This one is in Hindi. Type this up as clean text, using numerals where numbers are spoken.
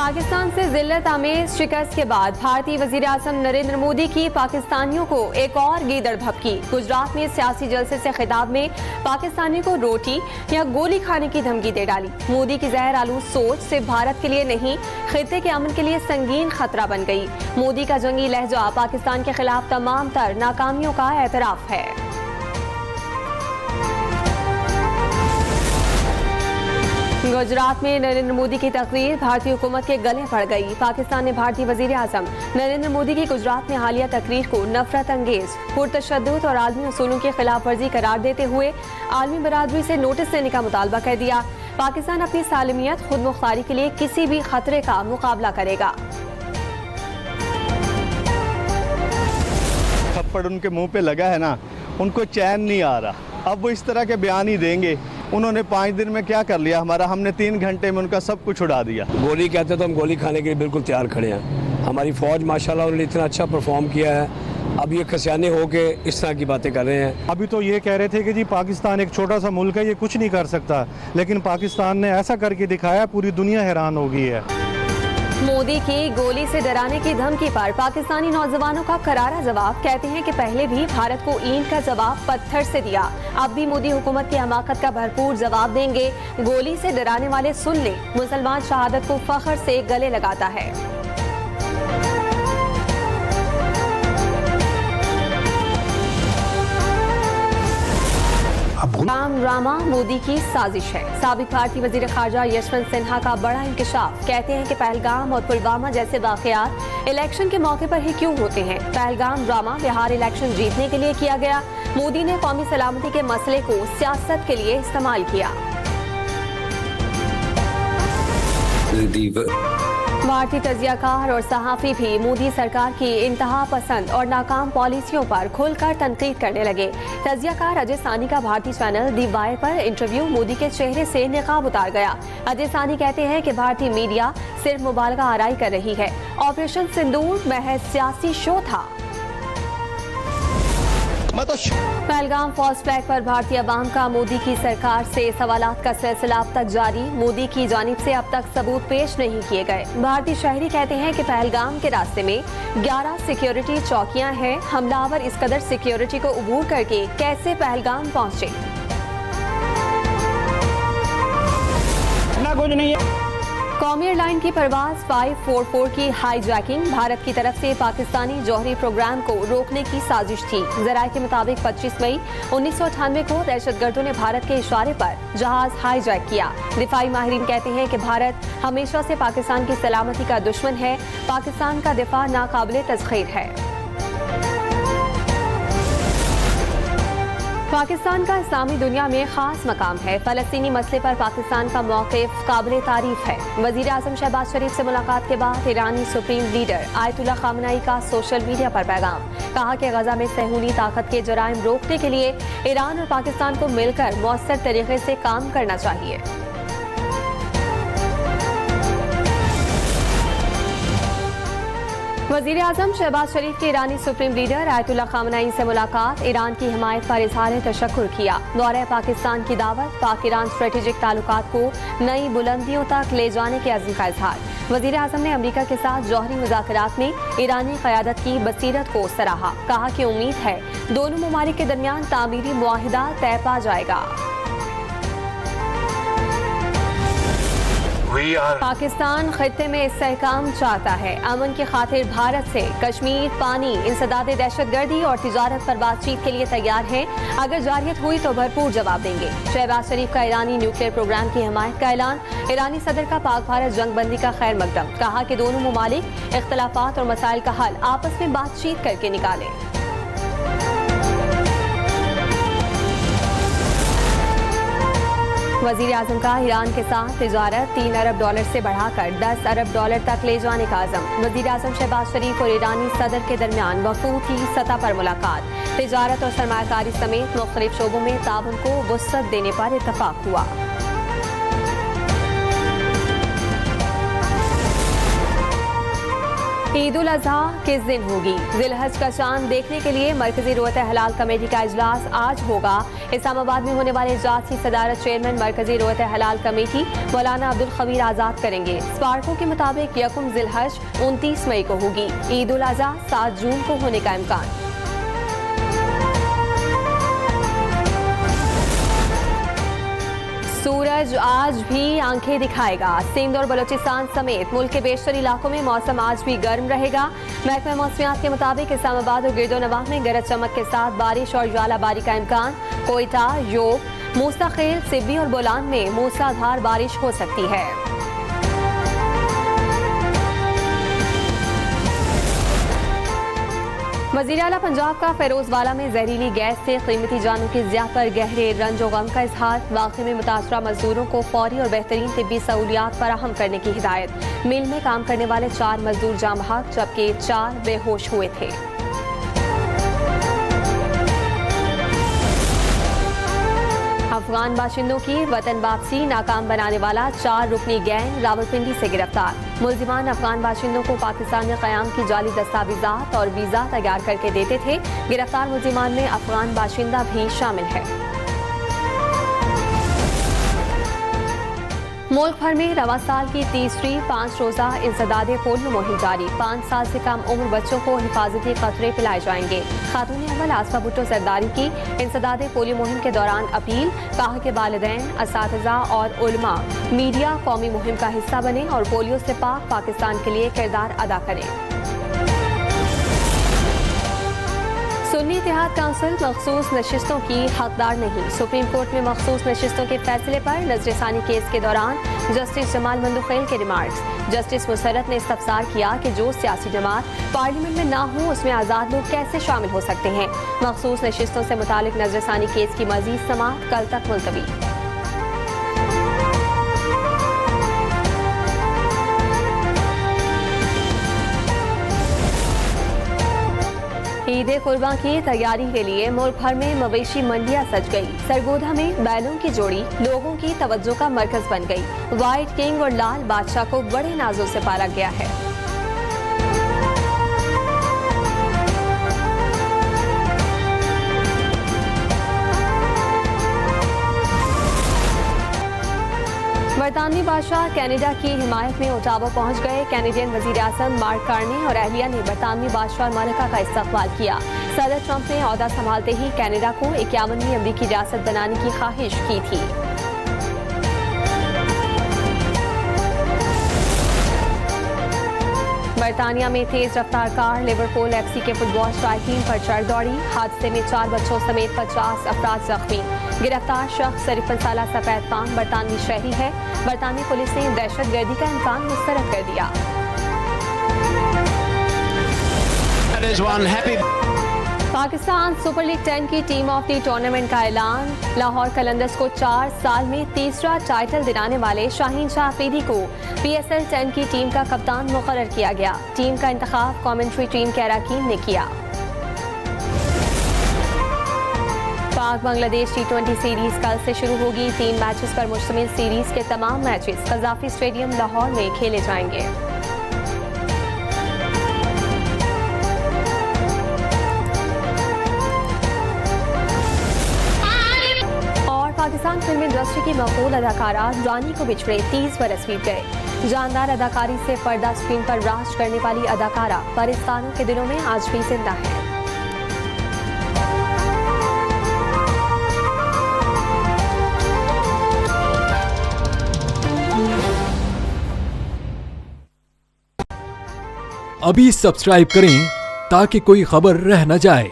पाकिस्तान से जिल्लत आमेज शिकस्त के बाद भारतीय वजीर आज़म नरेंद्र मोदी की पाकिस्तानियों को एक और गीदड़ भभकी। गुजरात में सियासी जलसे से खिताब में पाकिस्तानी को रोटी या गोली खाने की धमकी दे डाली। मोदी की जहर आलूद सोच सिर्फ भारत के लिए नहीं, खित्ते के अमन के लिए संगीन खतरा बन गई। मोदी का जंगी लहजा पाकिस्तान के खिलाफ तमाम तर नाकामियों का एतराफ है। गुजरात में नरेंद्र मोदी की तकरीर भारतीय हुकूमत के गले पड़ गई। पाकिस्तान ने भारतीय वजीर आज़म नरेंद्र मोदी की गुजरात में हालिया तकरीर को नफरत अंगेज, पुरतशद्दुद और आलमी उसूलों की खिलाफ वर्जी करार देते हुए आलमी बरादरी से नोटिस देने का मुतालबा कर दिया। पाकिस्तान अपनी सालमियत खुद मुख्तारी के लिए किसी भी खतरे का मुकाबला करेगा। थप्पड़ उनके मुंह पे लगा है ना, उनको चैन नहीं आ रहा। अब वो इस तरह के बयान ही देंगे। उन्होंने 5 दिन में क्या कर लिया हमारा, हमने 3 घंटे में उनका सब कुछ उड़ा दिया। गोली कहते तो हम गोली खाने के लिए बिल्कुल तैयार खड़े हैं। हमारी फ़ौज माशाल्लाह उन्होंने इतना अच्छा परफॉर्म किया है। अब ये खसियाने होके इस तरह की बातें कर रहे हैं। अभी तो ये कह रहे थे कि जी पाकिस्तान एक छोटा सा मुल्क है, ये कुछ नहीं कर सकता, लेकिन पाकिस्तान ने ऐसा करके दिखाया, पूरी दुनिया हैरान हो गई है। मोदी की गोली से डराने की धमकी पर पाकिस्तानी नौजवानों का करारा जवाब। कहते हैं कि पहले भी भारत को ईंट का जवाब पत्थर से दिया, अब भी मोदी हुकूमत की हमाकत का भरपूर जवाब देंगे। गोली से डराने वाले सुन ले, मुसलमान शहादत को फख्र से गले लगाता है। राम ड्रामा मोदी की साजिश है। साबिक भारतीय वजीर खारजा यशवंत सिन्हा का बड़ा इंकशाफ। कहते हैं कि पहलगाम और पुलवामा जैसे वाकयात इलेक्शन के मौके पर ही क्यों होते हैं। पहलगाम ड्रामा बिहार इलेक्शन जीतने के लिए किया गया। मोदी ने कौमी सलामती के मसले को सियासत के लिए इस्तेमाल किया। भारतीय तजियाकार और सहाफी भी मोदी सरकार की इंतहा पसंद और नाकाम पॉलिसियों पर खुलकर तनकीद करने लगे। तजियाकार अजय सानी का भारतीय चैनल दी वायर पर इंटरव्यू मोदी के चेहरे से निकाब उतार गया। अजय सानी कहते हैं कि भारतीय मीडिया सिर्फ मुबालगा आराई कर रही है। ऑपरेशन सिंदूर महज सियासी शो था। पहलगाम फॉल्स फ्लैग पर भारतीय अवाम का मोदी की सरकार से सवालात का सिलसिला अब तक जारी। मोदी की जानिब से अब तक सबूत पेश नहीं किए गए। भारतीय शहरी कहते हैं कि पहलगाम के रास्ते में 11 सिक्योरिटी चौकियां हैं। हमलावर इस कदर सिक्योरिटी को अबूर करके कैसे पहलगाम पहुंचे। कुछ नहीं है। कौमी एयरलाइन की परवाज 544 की हाईजैकिंग। भारत की तरफ से पाकिस्तानी जौहरी प्रोग्राम को रोकने की साजिश थी। जराये के मुताबिक 25 मई 1998 को दहशतगर्दों ने भारत के इशारे पर जहाज हाईजैक किया। दिफाई माहिरीन कहते हैं कि भारत हमेशा से पाकिस्तान की सलामती का दुश्मन है। पाकिस्तान का दिफा नाकाबिले तस्खीर है। पाकिस्तान का इस्लामी दुनिया में खास मकाम है। फलस्तीनी मसले पर पाकिस्तान का मौक़िफ़ काबिले तारीफ है। वज़ीर आज़म शहबाज शरीफ से मुलाकात के बाद ईरानी सुप्रीम लीडर आयतुल्लाह ख़ामनेई का सोशल मीडिया पर पैगाम। कहा कि गज़ा में सहूनी ताकत के जराइम रोकने के लिए ईरान और पाकिस्तान को मिलकर मौसर तरीके से काम करना चाहिए। वज़ीर आज़म शहबाज शरीफ के ईरानी सुप्रीम लीडर आयतुल्लाह ख़ामनेई से मुलाकात। ईरान की हिमायत पर इज़हार तशक्कुर किया। दौरे पाकिस्तान की दावत। पाक ईरान स्ट्रेटेजिक ताल्लुकात को नई बुलंदियों तक ले जाने के अज़्म का इज़हार। वज़ीर आज़म ने अमरीका के साथ जौहरी मुज़ाकरात में ईरानी क़यादत की बसीरत को सराहा। कहा कि उम्मीद है दोनों ममालिक के दरमियान तामीरी मुआहिदा तय पा जाएगा। पाकिस्तान खित्ते में इस्तेहकाम चाहता है। अमन की खातिर भारत से कश्मीर, पानी, इंसदाद दहशतगर्दी और तिजारत पर बातचीत के लिए तैयार हैं। अगर जारियत हुई तो भरपूर जवाब देंगे। शहबाज शरीफ का ईरानी न्यूक्लियर प्रोग्राम की हिमायत का ऐलान। ईरानी सदर का पाक भारत जंग बंदी का खैर मकदम। कहा कि दोनों ममालिक इख्तलाफात और मसाइल का हल आपस में बातचीत करके निकालें। वज़ीर आज़म का ईरान के साथ तिजारत $3 अरब से बढ़ाकर $10 अरब तक ले जाने का अज़म। वज़ीर आज़म शहबाज शरीफ और ईरानी सदर के दरमियान वफूकी सतह पर मुलाकात। तिजारत और सरमायाकारी समेत मुख्तलिफ शोबों में ताउन को वुसअत देने पर इत्तफाक हुआ। ईद उल अजहा किस दिन होगी? जिलहज का चांद देखने के लिए मरकजी रोयत हलाल कमेटी का इजलास आज होगा। इस्लामाबाद में होने वाले इजलास की सदारत चेयरमैन मरकजी रोयत हलाल कमेटी मौलाना अब्दुल खबीर आजाद करेंगे। स्पार्को के मुताबिक यकुम जिलहज 29 मई को होगी। ईद उल अजहा 7 जून को होने का इम्कान। सूरज आज भी आंखें दिखाएगा। सिंध और बलोचिस्तान समेत मुल्क के बेशतर इलाकों में मौसम आज भी गर्म रहेगा। महकमा मौसमियात के मुताबिक इस्लामाबाद और गिरदोनवाह में गरज चमक के साथ बारिश और ज्वालाबारी का इम्कान। कोयटा, योब, मुस्तकिल, सिब्बी और बोलान में मूसलाधार बारिश हो सकती है। वज़ीर आला पंजाब का फिरोजवाला में जहरीली गैस से कीमती जानों की ज़िया पर गहरे रंज और गम का इजहार। वाक़े में मुतासरा मजदूरों को फौरी और बेहतरीन तिब्बी सहूलियात फराहम करने की हिदायत। मिल में काम करने वाले 4 मजदूर जाम बहक जबकि 4 बेहोश हुए थे। अफगान बाशिंदों की वतन वापसी नाकाम बनाने वाला 4 रुकनी गैंग रावलपिंडी से गिरफ्तार। मुल्जिमान अफगान बाशिंदों को पाकिस्तान में क़याम की जाली दस्तावेजात और वीज़ा तैयार करके देते थे। गिरफ्तार मुल्जिमान में अफगान बाशिंदा भी शामिल है। मुल्क भर में रवा साल की तीसरी 5 रोज़ा इंसदादे पोलियो मुहिम जारी। 5 साल से कम उम्र बच्चों को हिफाजती कतरे पिलाए जाएंगे। खातून अव्वल आसफा भुट्टो सरदारी की इंसदादे पोलियो मुहिम के दौरान अपील। कहा कि वालिदैन, असातिज़ा और उलमा मीडिया कौमी मुहिम का हिस्सा बने और पोलियो से पाक पाकिस्तान के लिए किरदार अदा करें। सुन्नी इत्तेहाद काउंसिल मखसूस नशिस्तों की हकदार नहीं। सुप्रीम कोर्ट में मखसूस नशिस्तों के फैसले पर नजरसानी केस के दौरान जस्टिस जमाल मंदुखेल के रिमार्क्स। जस्टिस मुसरत ने इस्तफसार किया कि जो सियासी जमात पार्लियामेंट में ना हो उसमें आज़ाद लोग कैसे शामिल हो सकते हैं। मखसूस नशिस्तों से मुतालिक नजरसानी केस की मजीद समाअत कल तक मुलतवी। ईद कुर्बान की तैयारी के लिए मुल्क भर में मवेशी मंडियां सज गई। सरगोधा में बैलों की जोड़ी लोगों की तवज्जो का मरकज बन गई। व्हाइट किंग और लाल बादशाह को बड़े नाजों से पाला गया है। बरतानवी बादशाह कनाडा की हिमायत में ओटावा पहुंच गए। कैनेडियन वजीर आज़म मार्क कार्नी और अहलिया ने बरतानवी बादशाह मलिका का इस्तकबाल किया। सदर ट्रंप ने ओहदा संभालते ही कनाडा को 51वीं अमरीकी रियासत बनाने की ख्वाहिश की थी। बरतानिया में तेज रफ्तार कार लिवरपूल FC के फुटबॉल स्ट्राइक टीम पर चढ़ दौड़ी। हादसे में 4 बच्चों समेत 50 अफराद जख्मी। गिरफ्तार शख्स 53 साल सफेद पाम बरतानवी शहरी है। बरतानवी पुलिस ने दहशतगर्दी का इम्कान मुस्तरद कर दिया। पाकिस्तान सुपर लीग 10 की टीम ऑफ द टूर्नामेंट का ऐलान। लाहौर कलंदर्स को 4 साल में तीसरा टाइटल दिलाने वाले शाहीन शाह अफरीदी को PSL 10 की टीम का कप्तान मुकर्रर किया गया। टीम का इंतखाब कमेंट्री टीम के अरकान ने किया। पाक बांग्लादेश T20 सीरीज कल से शुरू होगी। 3 मैचेस पर मुश्तमिल सीरीज के तमाम मैचेस कज़ाफी स्टेडियम लाहौर में खेले जाएंगे। और पाकिस्तान फिल्म इंडस्ट्री की मकबूल अदाकारा रानी को बिछड़े 30 बरस बीत गए। जानदार अदाकारी से पर्दा स्क्रीन पर राज करने वाली अदाकारा पाकिस्तानियों के दिलों में आज भी जिंदा है। अभी सब्सक्राइब करें ताकि कोई खबर रह न जाए।